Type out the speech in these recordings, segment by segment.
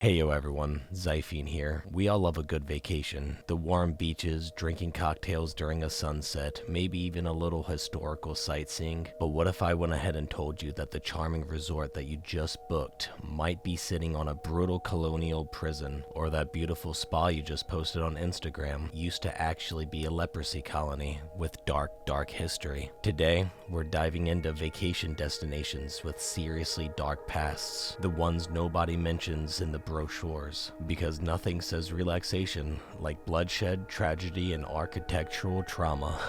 Hey yo everyone, Xyphien here. We all love a good vacation. The warm beaches, drinking cocktails during a sunset, maybe even a little historical sightseeing. But what if I went ahead and told you that the charming resort that you just booked might be sitting on a brutal colonial prison, or that beautiful spa you just posted on Instagram used to actually be a leprosy colony with dark history. Today, we're diving into vacation destinations with seriously dark pasts, the ones nobody mentions in the brochures, because nothing says relaxation like bloodshed, tragedy, and architectural trauma.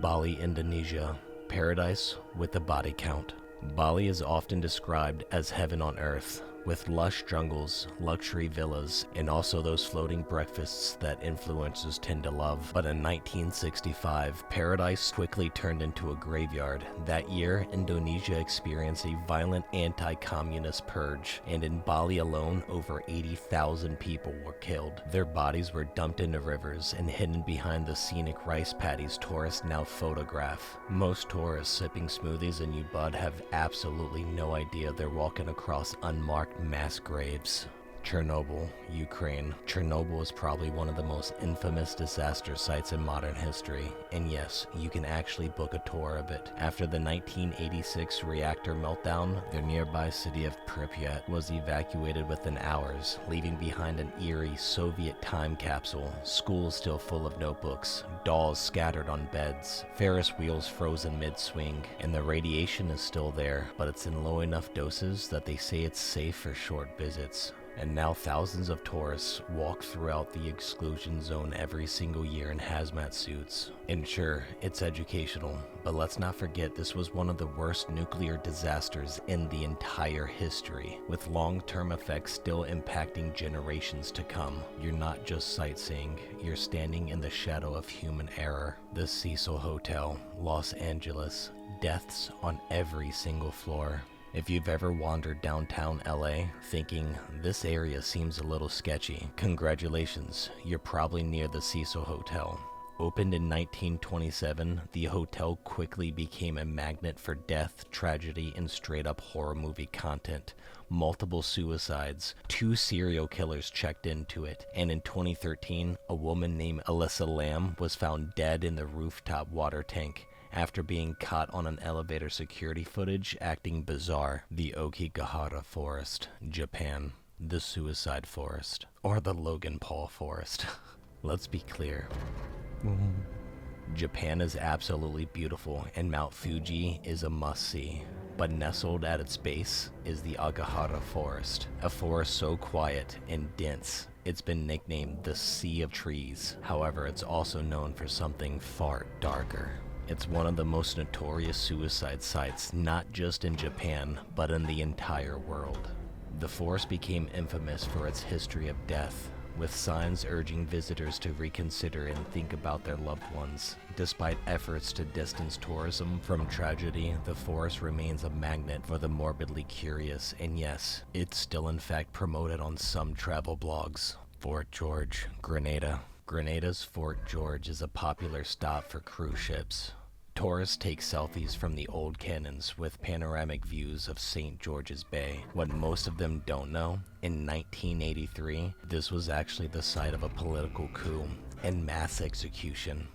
Bali, Indonesia, paradise with a body count. Bali is often described as heaven on earth, with lush jungles, luxury villas, and also those floating breakfasts that influencers tend to love. But in 1965, paradise quickly turned into a graveyard. That year, Indonesia experienced a violent anti-communist purge, and in Bali alone, over 80,000 people were killed. Their bodies were dumped into rivers and hidden behind the scenic rice paddies tourists now photograph. Most tourists sipping smoothies in Ubud have absolutely no idea they're walking across unmarked mass graves. Chernobyl, Ukraine. Chernobyl is probably one of the most infamous disaster sites in modern history, and yes, you can actually book a tour of it. After the 1986 reactor meltdown, the nearby city of Pripyat was evacuated within hours, leaving behind an eerie Soviet time capsule, schools still full of notebooks, dolls scattered on beds, Ferris wheels frozen mid-swing, and the radiation is still there, but it's in low enough doses that they say it's safe for short visits. And now thousands of tourists walk throughout the exclusion zone every single year in hazmat suits. And sure, it's educational, but let's not forget this was one of the worst nuclear disasters in the entire history, with long-term effects still impacting generations to come. You're not just sightseeing, you're standing in the shadow of human error. The Cecil Hotel, Los Angeles, deaths on every single floor. If you've ever wandered downtown LA thinking, this area seems a little sketchy, congratulations, you're probably near the Cecil Hotel. Opened in 1927, the hotel quickly became a magnet for death, tragedy, and straight-up horror movie content. Multiple suicides, 2 serial killers checked into it, and in 2013, a woman named Alyssa Lamb was found dead in the rooftop water tank after being caught on an elevator security footage acting bizarre. The Okigahara Forest, Japan. The Suicide Forest. Or the Logan Paul Forest. Let's be clear. Japan is absolutely beautiful, and Mount Fuji is a must-see. But nestled at its base is the Okigahara Forest, a forest so quiet and dense it's been nicknamed the Sea of Trees. However, it's also known for something far darker. It's one of the most notorious suicide sites, not just in Japan, but in the entire world. The forest became infamous for its history of death, with signs urging visitors to reconsider and think about their loved ones. Despite efforts to distance tourism from tragedy, the forest remains a magnet for the morbidly curious, and yes, it's still in fact promoted on some travel blogs. Fort George, Grenada. Grenada's Fort George is a popular stop for cruise ships. Tourists take selfies from the old cannons with panoramic views of St. George's Bay. What most of them don't know, in 1983, this was actually the site of a political coup and mass execution.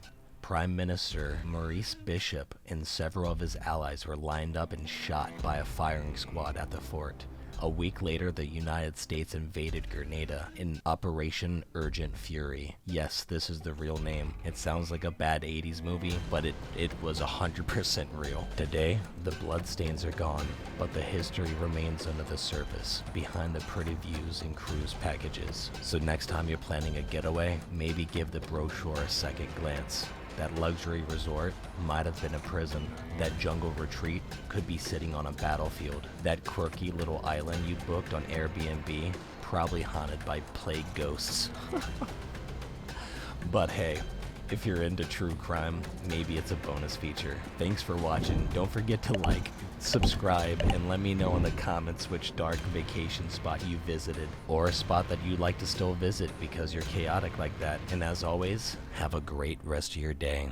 Prime Minister Maurice Bishop and several of his allies were lined up and shot by a firing squad at the fort. A week later, the United States invaded Grenada in Operation Urgent Fury. Yes, this is the real name. It sounds like a bad 80s movie, but it was 100% real. Today, the bloodstains are gone, but the history remains under the surface, behind the pretty views and cruise packages. So next time you're planning a getaway, maybe give the brochure a second glance. That luxury resort might have been a prison. That jungle retreat could be sitting on a battlefield. That quirky little island you booked on Airbnb, probably haunted by plague ghosts. But hey, if you're into true crime, maybe it's a bonus feature. Thanks for watching. Don't forget to like, subscribe, and let me know in the comments which dark vacation spot you visited, or a spot that you'd like to still visit because you're chaotic like that. And as always, have a great rest of your day.